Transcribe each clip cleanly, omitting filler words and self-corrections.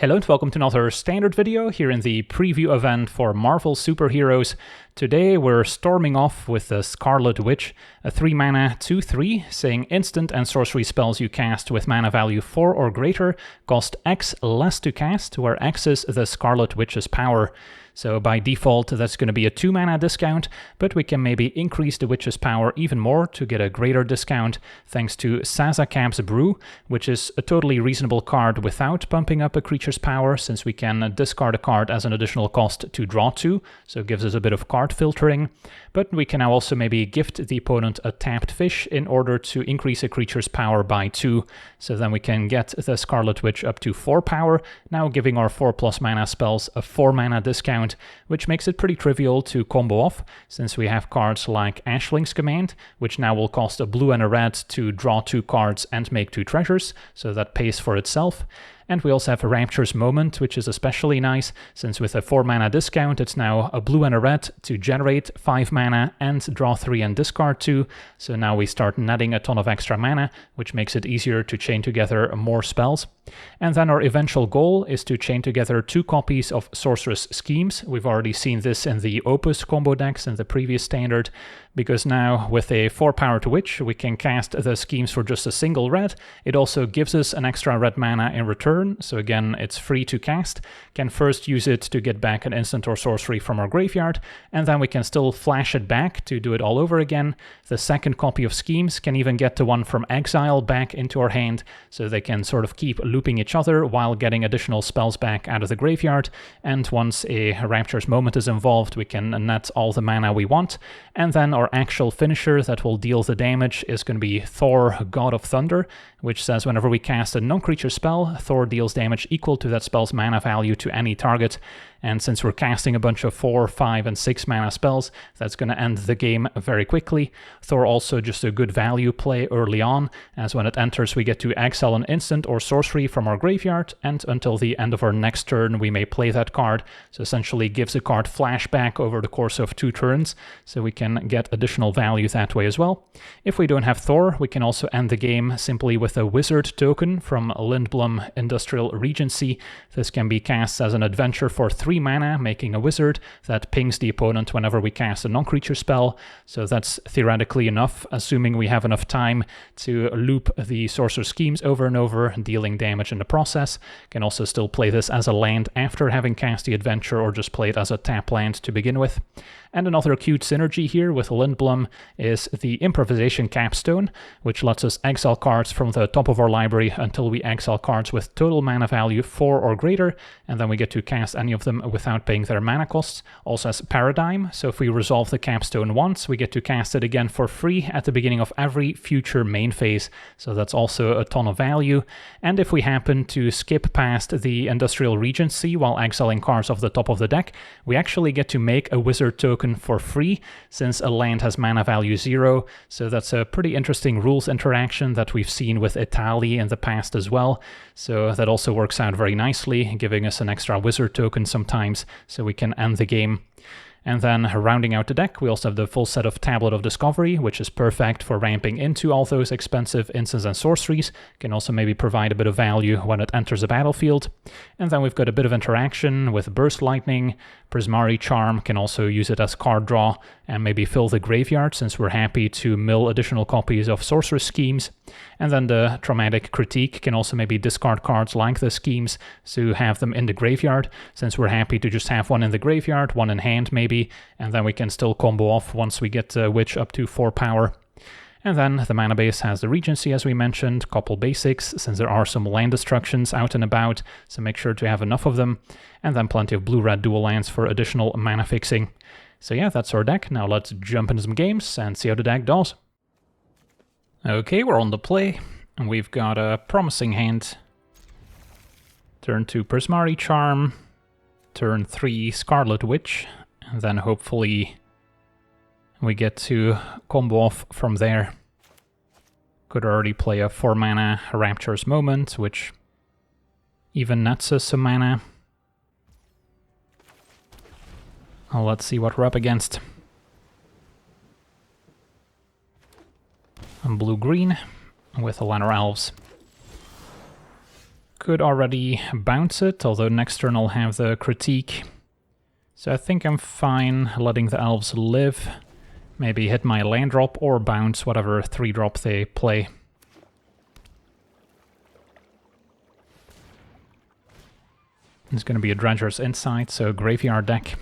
Hello and welcome to another standard video here in the preview event for Marvel Superheroes. Today we're storming off with the Scarlet Witch, a 3-mana 2/3, saying instant and sorcery spells you cast with mana value 4 or greater cost X less to cast, where X is the Scarlet Witch's power. So by default that's going to be a 2-mana discount, but we can maybe increase the Witch's power even more to get a greater discount thanks to Sazakab's Brew, which is a totally reasonable card without bumping up a creature's power, since we can discard a card as an additional cost to draw 2, so it gives us a bit of card filtering. But we can now also maybe gift the opponent a tapped fish in order to increase a creature's power by 2, so then we can get the Scarlet Witch up to 4 power, now giving our 4+ mana spells a 4-mana discount, which makes it pretty trivial to combo off, since we have cards like Ashling's Command, which now will cost a blue and a red to draw 2 cards and make 2 treasures, so that pays for itself. And we also have a Rapture's Moment, which is especially nice, since with a 4-mana discount it's now a blue and a red to generate 5 mana and draw 3 and discard 2, so now we start netting a ton of extra mana, which makes it easier to chain together more spells. And then our eventual goal is to chain together 2 copies of Sorcerous Schemes. We've already seen this in the Opus combo decks in the previous standard, because now with a 4-powered Witch we can cast the schemes for just a single red. It also gives us an extra red mana in return, so again it's free to cast. Can first use it to get back an instant or sorcery from our graveyard, and then we can still flash it back to do it all over again. The second copy of schemes can even get the one from exile back into our hand, so they can sort of keep looping each other while getting additional spells back out of the graveyard. And once a Rapture's Moment is involved, we can net all the mana we want. And then our actual finisher that will deal the damage is going to be Thor, God of Thunder, which says whenever we cast a non-creature spell, Thor deals damage equal to that spell's mana value to any target. And since we're casting a bunch of 4, 5, and 6 mana spells, that's going to end the game very quickly. Thor also just a good value play early on, as when it enters we get to exile an instant or sorcery from our graveyard, and until the end of our next turn we may play that card, so essentially gives a card flashback over the course of 2 turns, so we can get additional value that way as well. If we don't have Thor, we can also end the game simply with a Wizard token from Lindblom Industrial Regency. This can be cast as an adventure for 3 mana, making a wizard that pings the opponent whenever we cast a non-creature spell, so that's theoretically enough, assuming we have enough time to loop the Sorcerous Schemes over and over, dealing damage in the process. Can also still play this as a land after having cast the adventure, or just play it as a tap land to begin with. And another cute synergy here with Lindblom is the Improvisation Capstone, which lets us exile cards from the top of our library until we exile cards with total mana value 4 or greater, and then we get to cast any of them without paying their mana costs. Also has Paradigm, so if we resolve the Capstone once, we get to cast it again for free at the beginning of every future main phase, so that's also a ton of value. And if we happen to skip past the Industrial Regency while exiling cards off the top of the deck, we actually get to make a Wizard token for free, since a land has mana value 0, so that's a pretty interesting rules interaction that we've seen with Italy in the past as well, so that also works out very nicely, giving us an extra Wizard token sometimes, so we can end the game. And then rounding out the deck, we also have the full set of Tablet of Discovery, which is perfect for ramping into all those expensive instants and sorceries. Can also maybe provide a bit of value when it enters a battlefield. And then we've got a bit of interaction with Burst Lightning. Prismari Charm can also use it as card draw and maybe fill the graveyard, since we're happy to mill additional copies of Sorcerous Schemes. And then the Traumatic Critique can also maybe discard cards like the schemes to have them in the graveyard, since we're happy to just have one in the graveyard, one in hand maybe, and then we can still combo off once we get Witch up to 4 power. And then the mana base has the Regency, as we mentioned, couple basics, since there are some land destructions out and about, so make sure to have enough of them. And then plenty of blue-red dual lands for additional mana fixing. So yeah, that's our deck. Now let's jump into some games and see how the deck does. Okay, we're on the play, and we've got a promising hand. Turn 2 Prismari Charm, turn 3 Scarlet Witch, and then hopefully we get to combo off from there. Could already play a 4-mana Rapture's Moment, which even nets us some mana. Well, let's see what we're up against. Blue-green with the Lanner Elves. Could already bounce it, although next turn I'll have the critique. So I think I'm fine letting the elves live. Maybe hit my land drop or bounce whatever 3-drop they play. It's going to be a Dredger's Insight, so graveyard deck.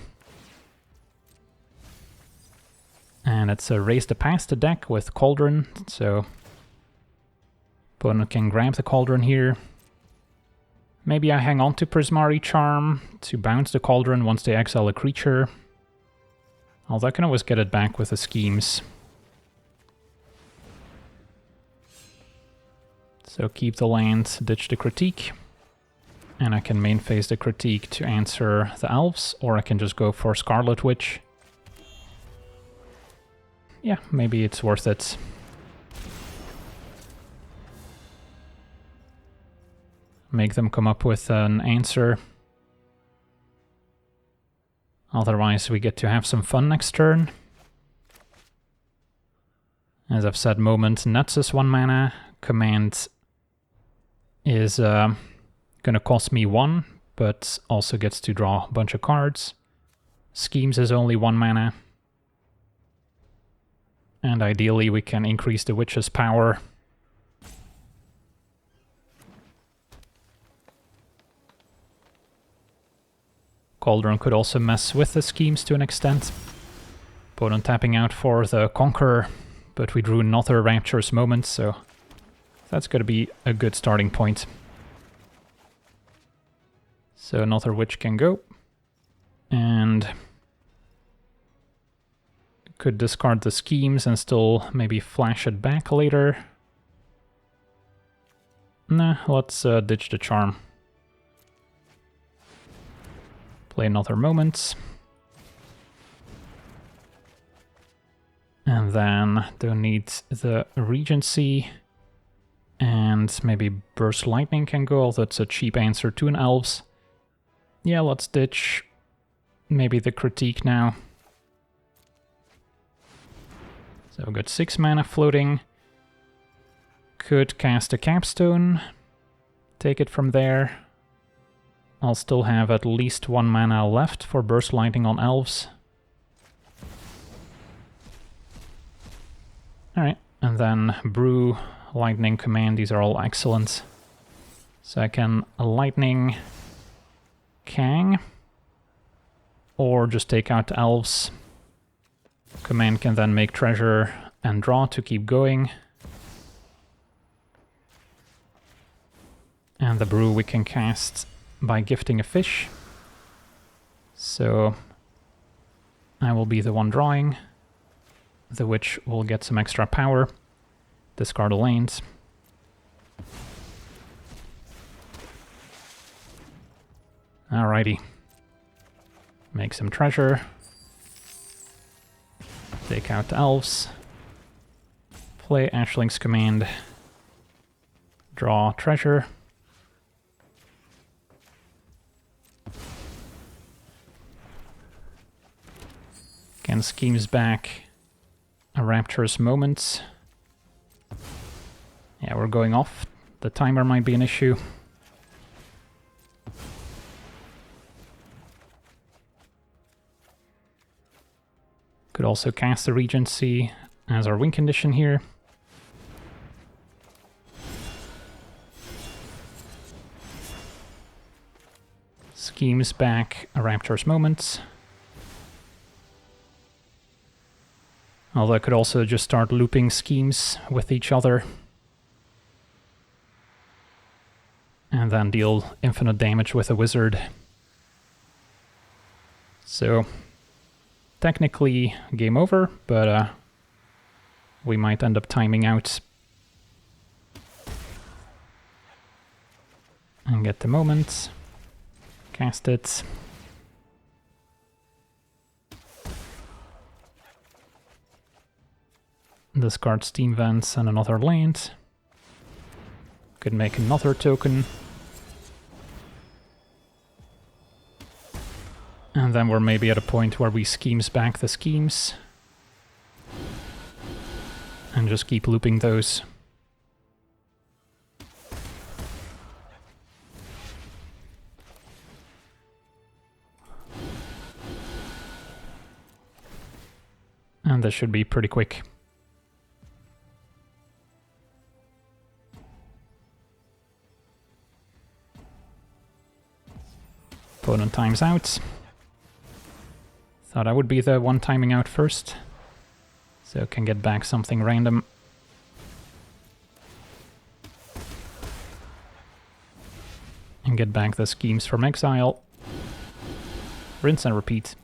And it's a Raise the Past deck with Cauldron, so opponent can grab the Cauldron here. Maybe I hang on to Prismari Charm to bounce the Cauldron once they exile a creature. Although I can always get it back with the schemes. So keep the land, ditch the critique. And I can main phase the critique to answer the elves, or I can just go for Scarlet Witch. Yeah, maybe it's worth it. Make them come up with an answer. Otherwise we get to have some fun next turn. As I've said, Moment Nuts is 1 mana. Command is gonna cost me 1, but also gets to draw a bunch of cards. Schemes is only 1 mana. And ideally we can increase the Witch's power. Cauldron could also mess with the schemes to an extent. Opponent tapping out for the Conqueror, but we drew another Rapturous Moment, so that's going to be a good starting point. So another Witch can go. And could discard the schemes and still maybe flash it back later. Nah, let's ditch the Charm. Play another Moment. And then don't need the Regency. And maybe Burst Lightning can go, although it's a cheap answer to an Elves. Yeah, let's ditch maybe the Critique now. So we've got 6 mana floating. Could cast a Capstone. Take it from there. I'll still have at least 1 mana left for Burst Lightning on Elves. Alright, and then Brew, Lightning, Command, these are all excellent. So I can Lightning Kang, or just take out Elves. Command can then make Treasure and draw to keep going. And the Brew we can cast by gifting a fish. So I will be the one drawing. The Witch will get some extra power. Discard the lanes. Alrighty. Make some treasure. Take out the Elves. Play Ashling's Command. Draw treasure. Again, schemes back a Rapturous Moment. Yeah, we're going off. The timer might be an issue. Could also cast the Regency as our win condition here. Schemes back a Rapturous Moment. Although I could also just start looping schemes with each other. And then deal infinite damage with a wizard. So, technically game over, but we might end up timing out. And get the moment. Cast it. Discard Steam Vents and another land. Could make another token. And then we're maybe at a point where we schemes back the schemes. And just keep looping those. And this should be pretty quick. Opponent times out. Thought I would be the one timing out first. So can get back something random. And get back the schemes from exile. Rinse and repeat.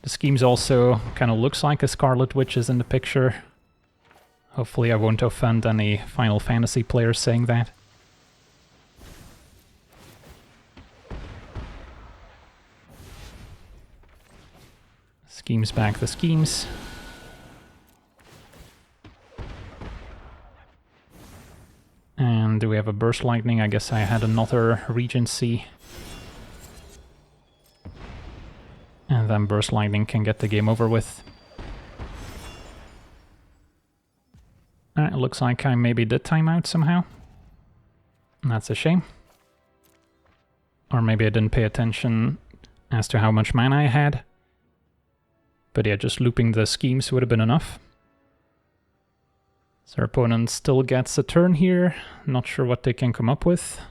The schemes also kind of looks like a Scarlet Witch is in the picture. Hopefully I won't offend any Final Fantasy players saying that. Schemes back the schemes. And do we have a Burst Lightning? I guess I had another Regency. And then Burst Lightning can get the game over with. It looks like I maybe did time out somehow. That's a shame. Or maybe I didn't pay attention as to how much mana I had. But yeah, just looping the schemes would have been enough. So our opponent still gets a turn here. Not sure what they can come up with.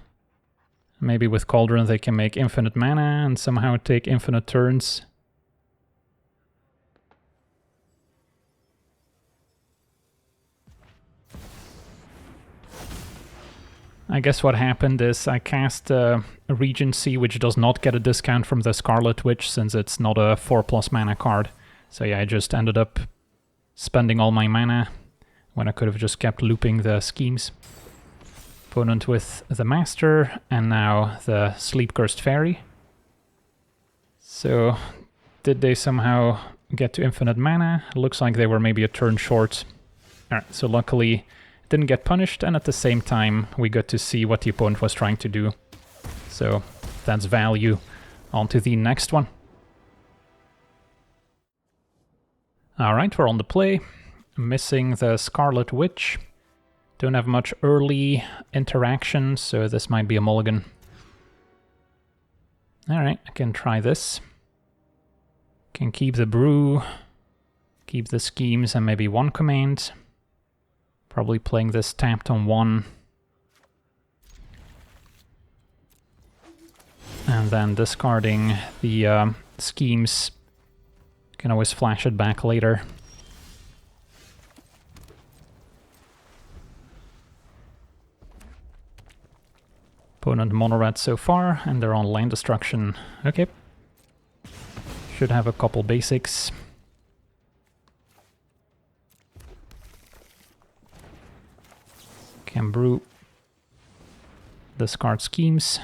Maybe with Cauldron they can make infinite mana and somehow take infinite turns. I guess what happened is I cast a Regency, which does not get a discount from the Scarlet Witch since it's not a 4+ mana card. So yeah, I just ended up spending all my mana when I could have just kept looping the schemes. Opponent with the Master and now the Sleep Cursed Fairy. So did they somehow get to infinite mana? Looks like they were maybe a turn short. Alright, so luckily didn't get punished, and at the same time we got to see what the opponent was trying to do. So that's value. On to the next one. Alright, we're on the play. Missing the Scarlet Witch. Don't have much early interaction, so this might be a mulligan. Alright, I can try this. Can keep the brew, keep the schemes, and maybe one command. Probably playing this tapped on 1. And then discarding the schemes. Can always flash it back later. Opponent mono-red so far, and they're on land destruction. Okay. Should have a couple basics. Can brew. Discard schemes.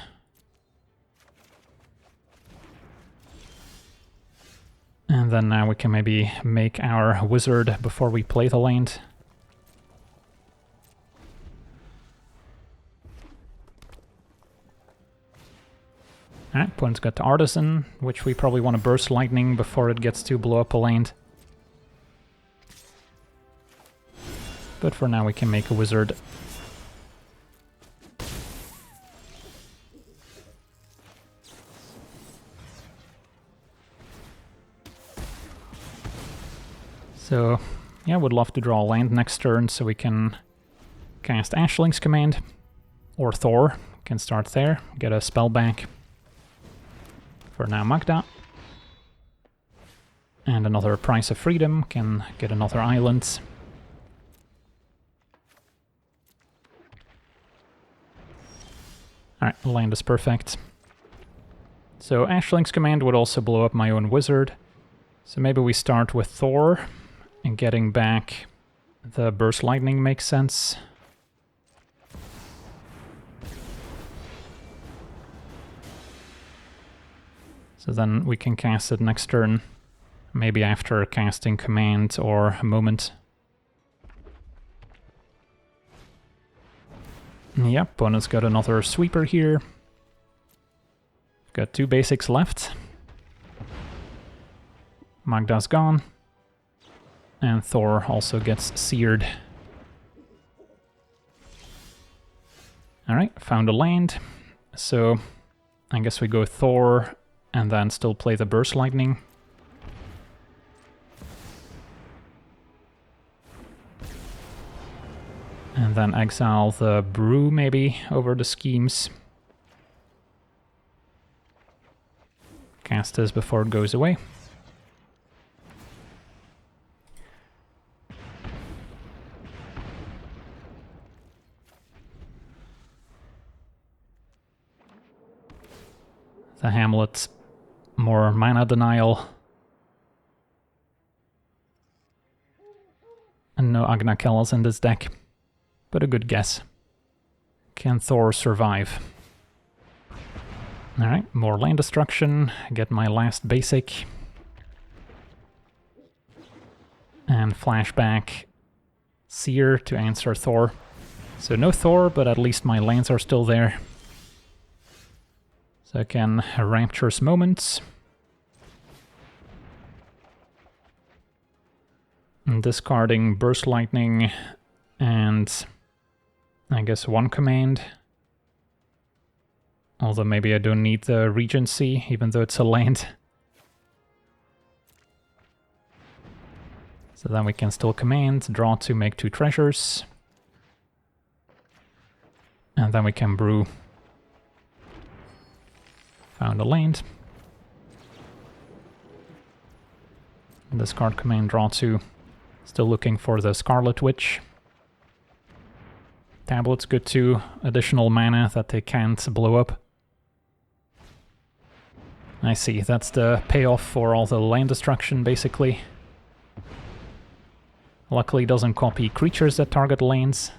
And then now we can maybe make our wizard before we play the land. Alright, opponent's got the Artisan, which we probably want to burst lightning before it gets to blow up a land. But for now we can make a wizard. So, yeah, would love to draw a land next turn so we can cast Ashling's Command. Or Thor, can start there, get a spell back. For now, MacLeod. And another Price of Freedom, can get another island. Alright, land is perfect. So Ashling's Command would also blow up my own wizard. So maybe we start with Thor. And getting back the Burst Lightning makes sense. So then we can cast it next turn, maybe after casting Command or Moment. Yep, opponent's got another sweeper here. Got 2 basics left. MacLeod's gone. And Thor also gets seared. Alright, found a land. So I guess we go Thor and then still play the Burst Lightning. And then exile the brew maybe over the schemes. Cast this before it goes away. The Hamlet, more mana denial. And no Agnakellas in this deck, but a good guess. Can Thor survive? Alright, more land destruction, get my last basic. And flashback Seer to answer Thor. So no Thor, but at least my lands are still there. So I can Rapturous Moments. And discarding Burst Lightning and I guess one command. Although maybe I don't need the Regency, even though it's a land. So then we can still command, draw to make 2 treasures. And then we can brew. Found a land. Discard command, draw 2. Still looking for the Scarlet Witch. Tablet's good too. Additional mana that they can't blow up. I see, that's the payoff for all the land destruction, basically. Luckily it doesn't copy creatures that target lands.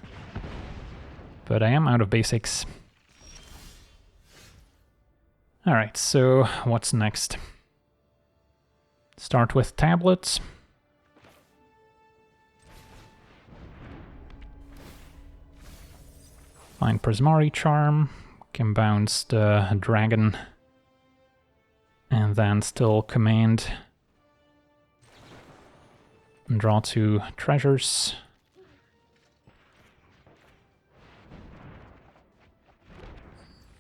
But I am out of basics. Alright, so what's next? Start with tablets. Find Prismari Charm. Can bounce the dragon. And then still command. And draw 2 treasures.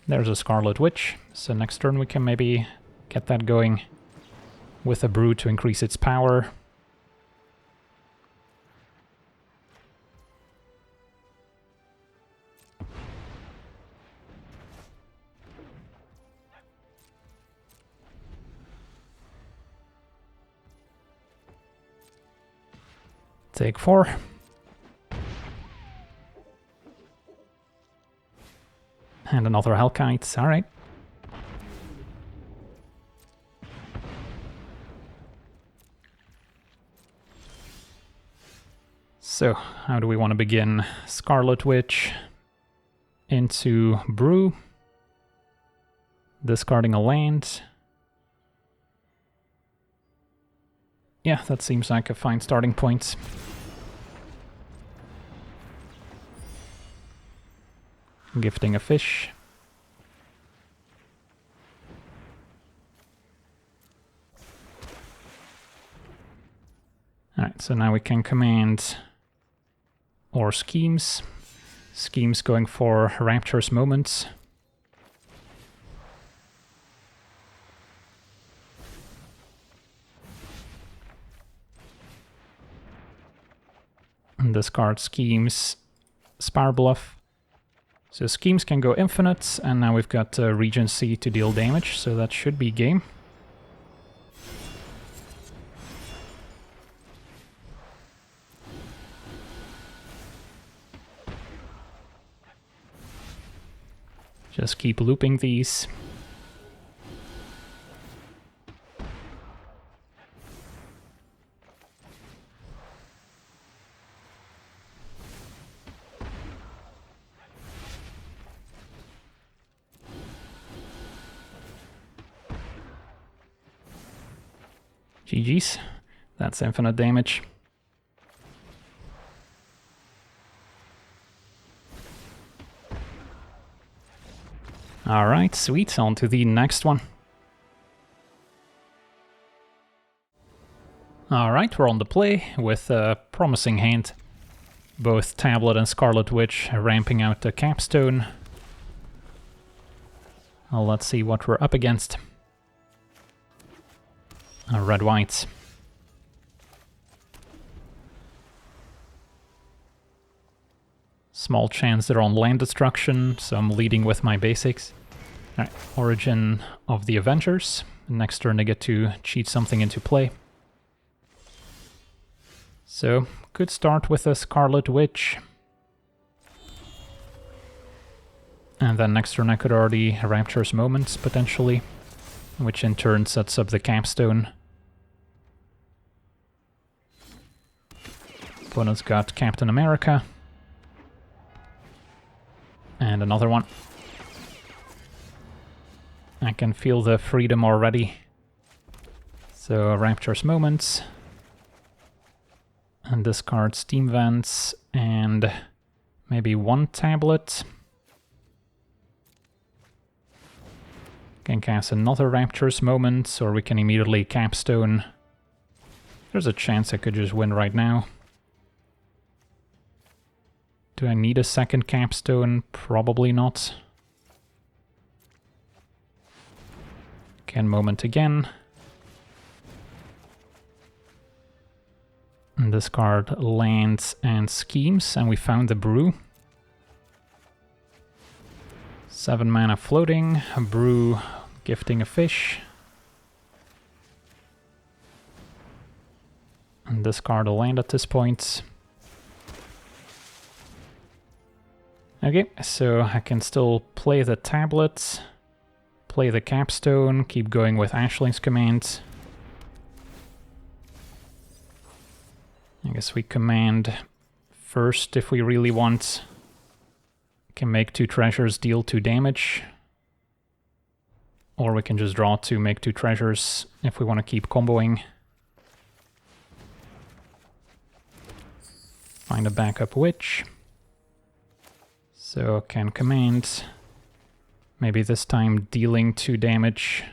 There's a Scarlet Witch, so next turn we can maybe get that going with a brew to increase its power. Take 4. And another Hellkite, alright. So, how do we want to begin? Scarlet Witch into Brew. Discarding a land. Yeah, that seems like a fine starting point. Gifting a fish. Alright, so now we can command or schemes. Schemes going for Rapturous Moments. And discard schemes, Spire Bluff. So schemes can go infinite, and now we've got Regency to deal damage, so that should be game. Just keep looping these. GG's. That's infinite damage. Alright, sweet. On to the next one. Alright, we're on the play with a promising hand. Both Tablet and Scarlet Witch ramping out the capstone. Well, let's see what we're up against. Red-white. Small chance they're on land destruction, so I'm leading with my basics. Alright, Origin of the Avengers. Next turn they get to cheat something into play. So, good start with a Scarlet Witch. And then next turn I could already Rapture's Moment, potentially, which in turn sets up the capstone. Opponent's got Captain America. And another one. I can feel the freedom already. So, Rapture's Moments. And discard Steam Vents, and maybe one tablet. Can cast another Rapture's Moment, or we can immediately capstone. There's a chance I could just win right now. Do I need a second capstone? Probably not. Can Moment again. And discard lands and schemes, and we found the brew. 7 mana floating, a brew gifting a fish. And discard a land at this point. Okay, so I can still play the tablet, play the capstone, keep going with Ashling's command. I guess we command first if we really want. Can make 2 treasures, deal 2 damage. Or we can just draw to make 2 treasures if we want to keep comboing. Find a backup witch. So can command. Maybe this time dealing 2 damage.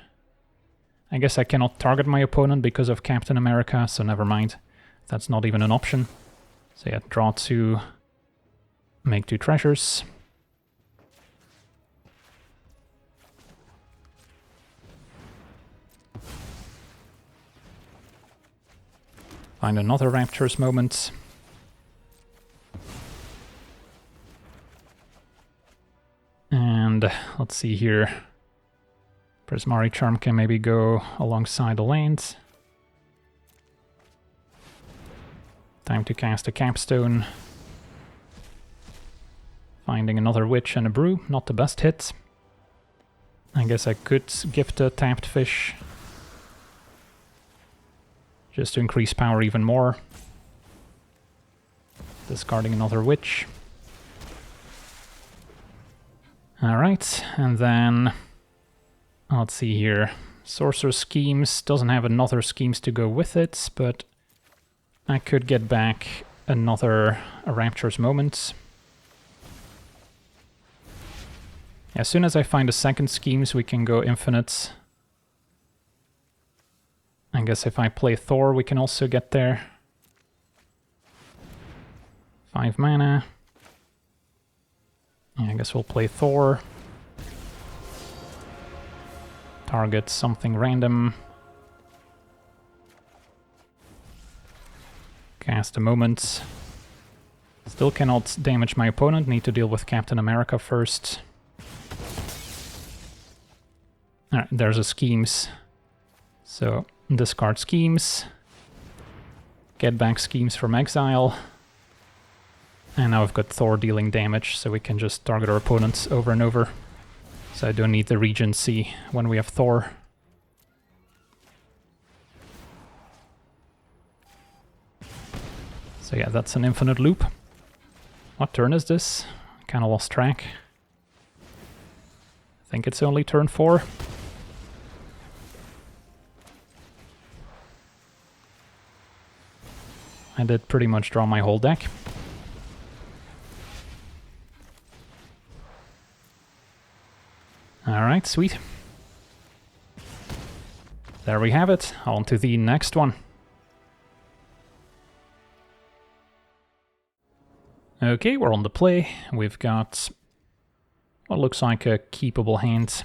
I guess I cannot target my opponent because of Captain America, so never mind. That's not even an option. So yeah, draw 2, make 2 treasures. Find another Rapture's Moment. And let's see here. Prismari Charm can maybe go alongside the lands. Time to cast a capstone. Finding another witch and a brew, not the best hit. I guess I could gift a tapped fish. Just to increase power even more. Discarding another witch. Alright, and then let's see here. Sorcerer's Schemes doesn't have another schemes to go with it, but I could get back another Rapture's Moment. As soon as I find a second schemes, we can go infinite. I guess if I play Thor, we can also get there. 5 mana. Yeah, I guess we'll play Thor. Target something random. Cast a Moment. Still cannot damage my opponent, need to deal with Captain America first. Alright, there's a schemes. So, discard schemes. Get back schemes from exile. And now I've got Thor dealing damage, so we can just target our opponents over and over. So I don't need the Regency when we have Thor. So yeah, that's an infinite loop. What turn is this? Kinda lost track. I think it's only turn 4. I did pretty much draw my whole deck. Alright, sweet. There we have it. On to the next one. Okay, we're on the play. We've got what looks like a keepable hand.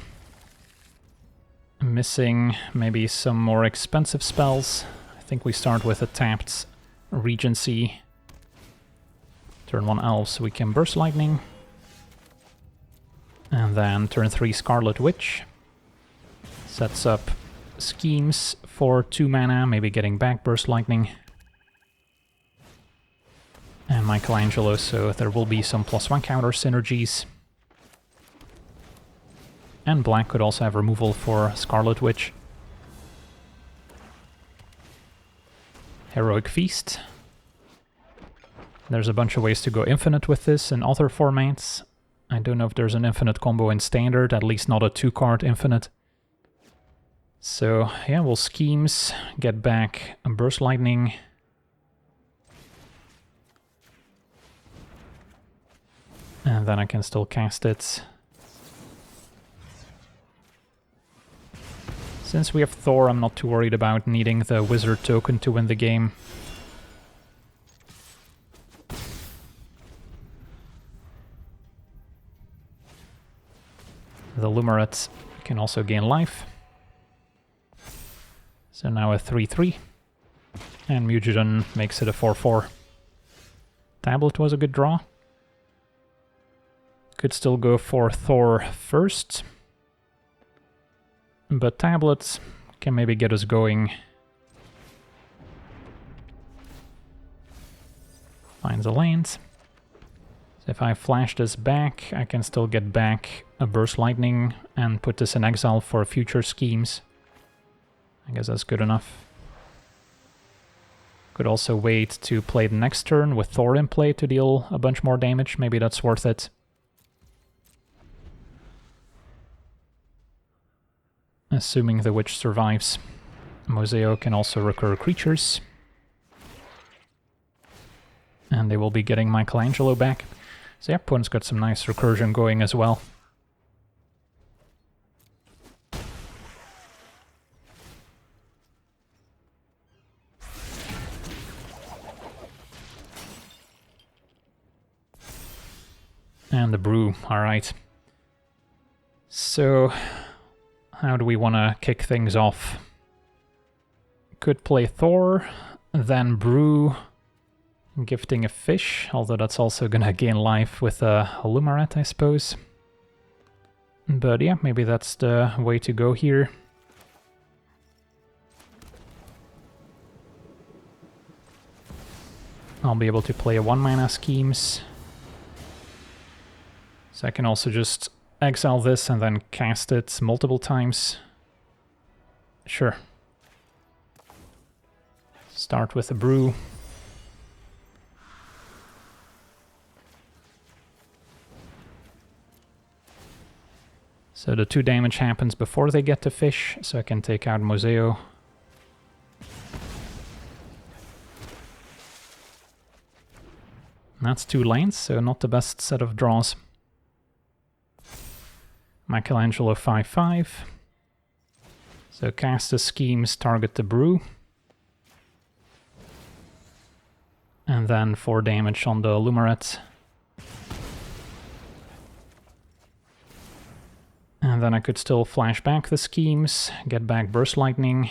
Missing maybe some more expensive spells. I think we start with a tapped Regency. Turn 1 Elf, so we can Burst Lightning. And then turn 3 Scarlet Witch. Sets up schemes for 2 mana, maybe getting back Burst Lightning. And Michelangelo, so there will be some +1 counter synergies. And black could also have removal for Scarlet Witch. Heroic Feast. There's a bunch of ways to go infinite with this in other formats. I don't know if there's an infinite combo in Standard, at least not a 2-card infinite. So yeah, we'll schemes, get back a Burst Lightning. And then I can still cast it. Since we have Thor, I'm not too worried about needing the Wizard token to win the game. The Lumaret can also gain life. So now a 3-3. And Mujidon makes it a 4-4. Tablet was a good draw. Could still go for Thor first. But Tablet can maybe get us going. Finds a land. So if I flash this back, I can still get back a Burst Lightning and put this in exile for future schemes. I guess that's good enough. Could also wait to play the next turn with Thor in play to deal a bunch more damage. Maybe that's worth it. Assuming the Witch survives. Moseo can also recur creatures. And they will be getting Michelangelo back. So yeah, opponent's got some nice recursion going as well. And the brew, alright. So, how do we want to kick things off? Could play Thor, then brew, gifting a fish, although that's also gonna gain life with a Lumaret, I suppose. But yeah, maybe that's the way to go here. I'll be able to play a 1-mana schemes. So I can also just exile this and then cast it multiple times. Sure. Start with a brew. So the 2 damage happens before they get to fish, so I can take out Moseo. That's 2 lands, so not the best set of draws. Michelangelo 5-5. So cast the schemes, target the brew. And then 4 damage on the Lumaret. And then I could still flash back the schemes, get back Burst Lightning.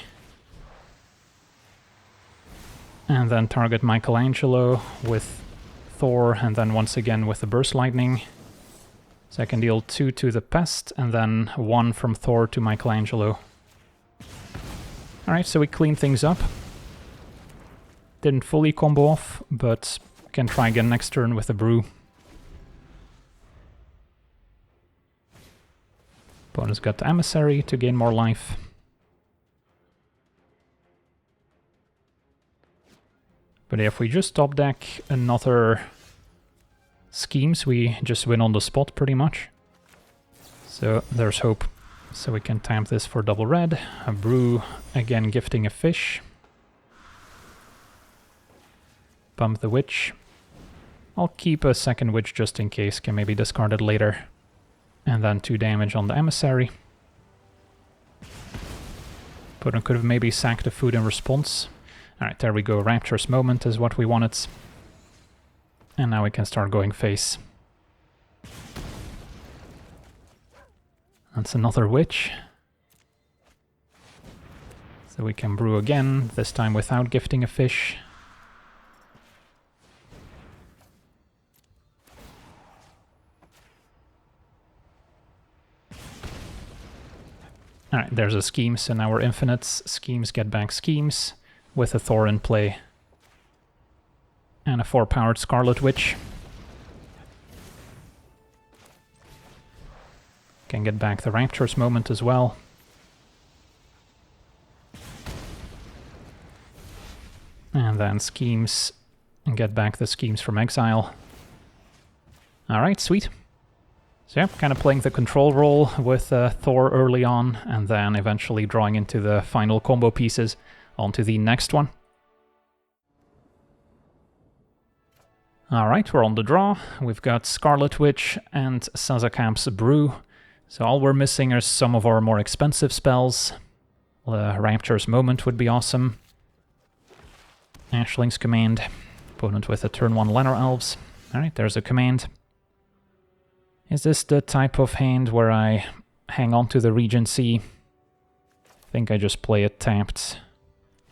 And then target Michelangelo with Thor, and then once again with the Burst Lightning. So I can deal 2 to the Pest, and then 1 from Thor to Michelangelo. Alright, so we clean things up. Didn't fully combo off, but can try again next turn with the brew. Opponent's got the Emissary to gain more life. But if we just top deck another schemes, we just win on the spot pretty much. So there's hope. So we can tap this for double red, a brew, again gifting a fish. Bump the witch. I'll keep a second witch just in case, can maybe discard it later. And then 2 damage on the emissary. Opponent could have maybe sacked the food in response. Alright, there we go, Rapturous Moment is what we wanted. And now we can start going face. That's another witch. So we can brew again, this time without gifting a fish. Alright, there's a scheme, so now we're infinites. Schemes get back schemes with a Thor in play. And a 4-powered Scarlet Witch. Can get back the Rapture's Moment as well. And then schemes and get back the schemes from exile. Alright, sweet. So yeah, kind of playing the control role with Thor early on, and then eventually drawing into the final combo pieces onto the next one. Alright, we're on the draw. We've got Scarlet Witch and Sazakamp's Brew. So all we're missing are some of our more expensive spells. Rapture's Moment would be awesome. Ashling's Command. Opponent with a turn 1 Llanowar Elves. Alright, there's a command. Is this the type of hand where I hang on to the Regency? I think I just play it tapped.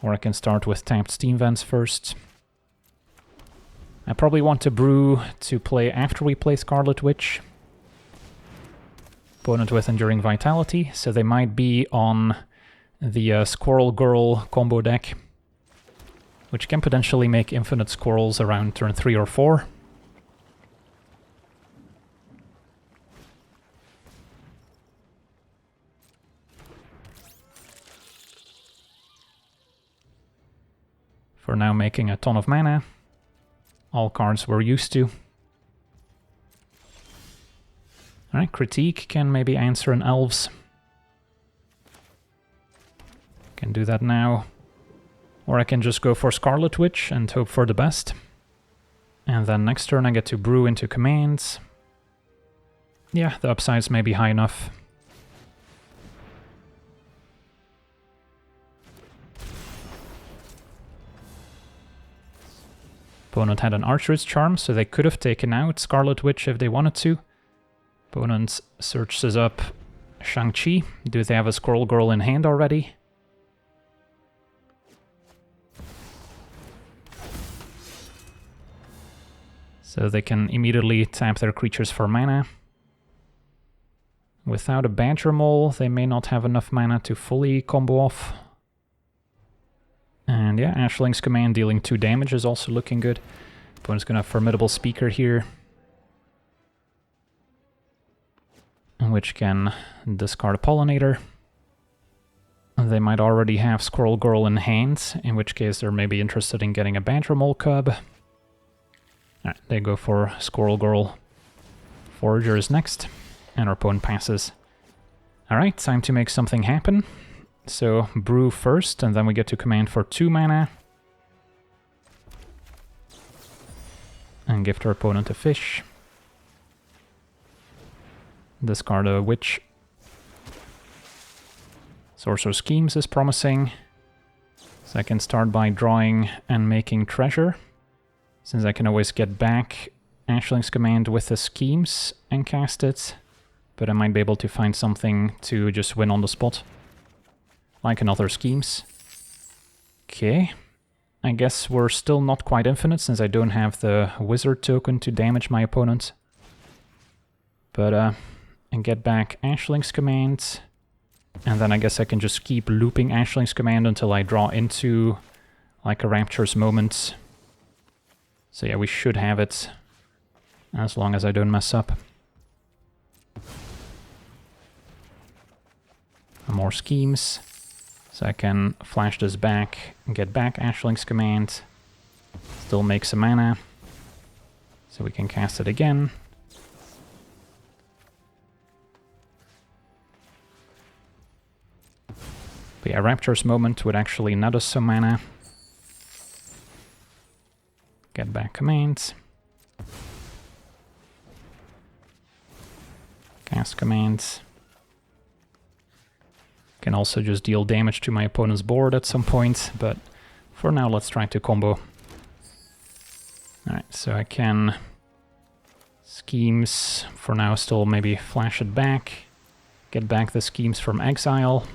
Or I can start with tapped Steam Vents first. I probably want to Brew to play after we play Scarlet Witch. Opponent with Enduring Vitality, so they might be on the Squirrel Girl combo deck, which can potentially make infinite squirrels around turn 3 or 4. For now, making a ton of mana. All cards we're used to. Alright, Critique can maybe answer an Elves. Can do that now. Or I can just go for Scarlet Witch and hope for the best. And then next turn I get to Brew into commands. Yeah, the upsides may be high enough. Opponent had an Archer's Charm, so they could have taken out Scarlet Witch if they wanted to. Opponent searches up Shang-Chi. Do they have a Squirrel Girl in hand already? So they can immediately tap their creatures for mana. Without a Badger Mole, they may not have enough mana to fully combo off. And yeah, Ashling's Command dealing 2 damage is also looking good. Opponent's gonna have Formidable Speaker here, which can discard a Pollinator. They might already have Squirrel Girl in hand, in which case they're maybe interested in getting a Badger Mole Cub. Alright, they go for Squirrel Girl. Forager is next, and our opponent passes. Alright, time to make something happen. So, Brew first, and then we get to command for 2 mana. And gift our opponent a fish. Discard a Witch. Sorcerer's Schemes is promising. So I can start by drawing and making treasure, since I can always get back Ashling's Command with the Schemes and cast it. But I might be able to find something to just win on the spot. Like another Schemes. Okay. I guess we're still not quite infinite, since I don't have the Wizard token to damage my opponent. But, and get back Ashling's Command. And then I guess I can just keep looping Ashling's Command until I draw into, like, a Rapture's Moment. So yeah, we should have it, as long as I don't mess up. More Schemes. So I can flash this back and get back Ashling's Command. Still make some mana. So we can cast it again. But yeah, Rapture's Moment would actually net us some mana. Get back commands. Cast commands. Can also just deal damage to my opponent's board at some point, but for now let's try to combo. Alright, so I can Schemes for now, still maybe flash it back, get back the Schemes from exile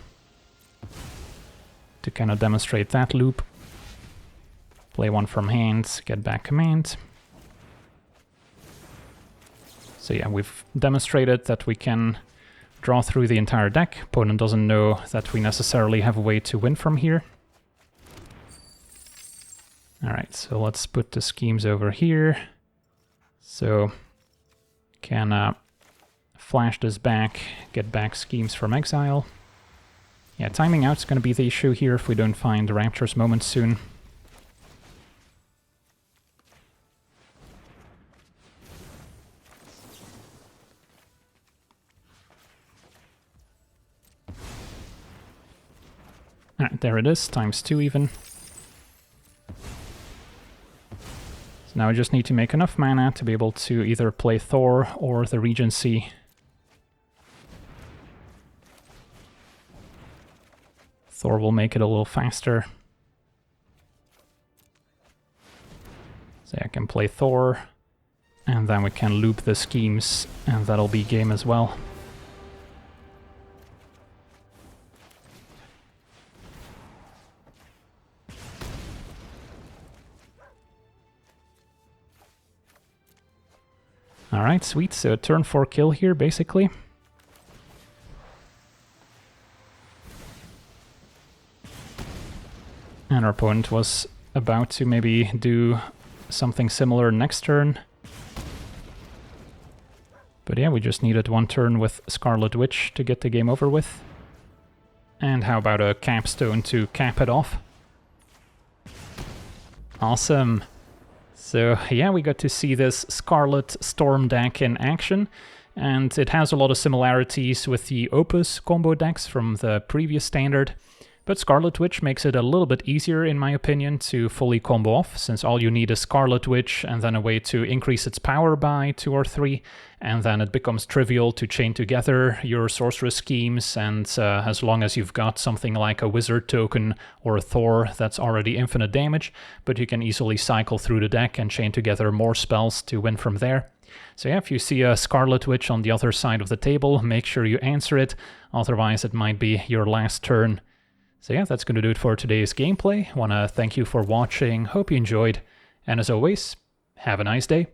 to kind of demonstrate that loop. Play one from hand, get back command. So yeah, we've demonstrated that we can draw through the entire deck. Opponent doesn't know that we necessarily have a way to win from here. Alright, so let's put the schemes over here. So, can flash this back, get back schemes from exile. Yeah, timing out's going to be the issue here if we don't find Rapture's Moment soon. Alright, there it is, ×2 even. So now I just need to make enough mana to be able to either play Thor or the Regency. Thor will make it a little faster. So I can play Thor, and then we can loop the schemes, and that'll be game as well. Alright, sweet, so turn 4 kill here, basically. And our opponent was about to maybe do something similar next turn. But yeah, we just needed one turn with Scarlet Witch to get the game over with. And how about a capstone to cap it off? Awesome! So yeah, we got to see this Scarlet Storm deck in action, and it has a lot of similarities with the Opus combo decks from the previous standard, but Scarlet Witch makes it a little bit easier, in my opinion, to fully combo off, since all you need is Scarlet Witch and then a way to increase its power by 2 or 3, and then it becomes trivial to chain together your sorceress schemes, and as long as you've got something like a wizard token or a Thor, that's already infinite damage, but you can easily cycle through the deck and chain together more spells to win from there. So yeah, if you see a Scarlet Witch on the other side of the table, make sure you answer it, otherwise it might be your last turn. So yeah, that's going to do it for today's gameplay. Want to thank you for watching, hope you enjoyed, and as always, have a nice day.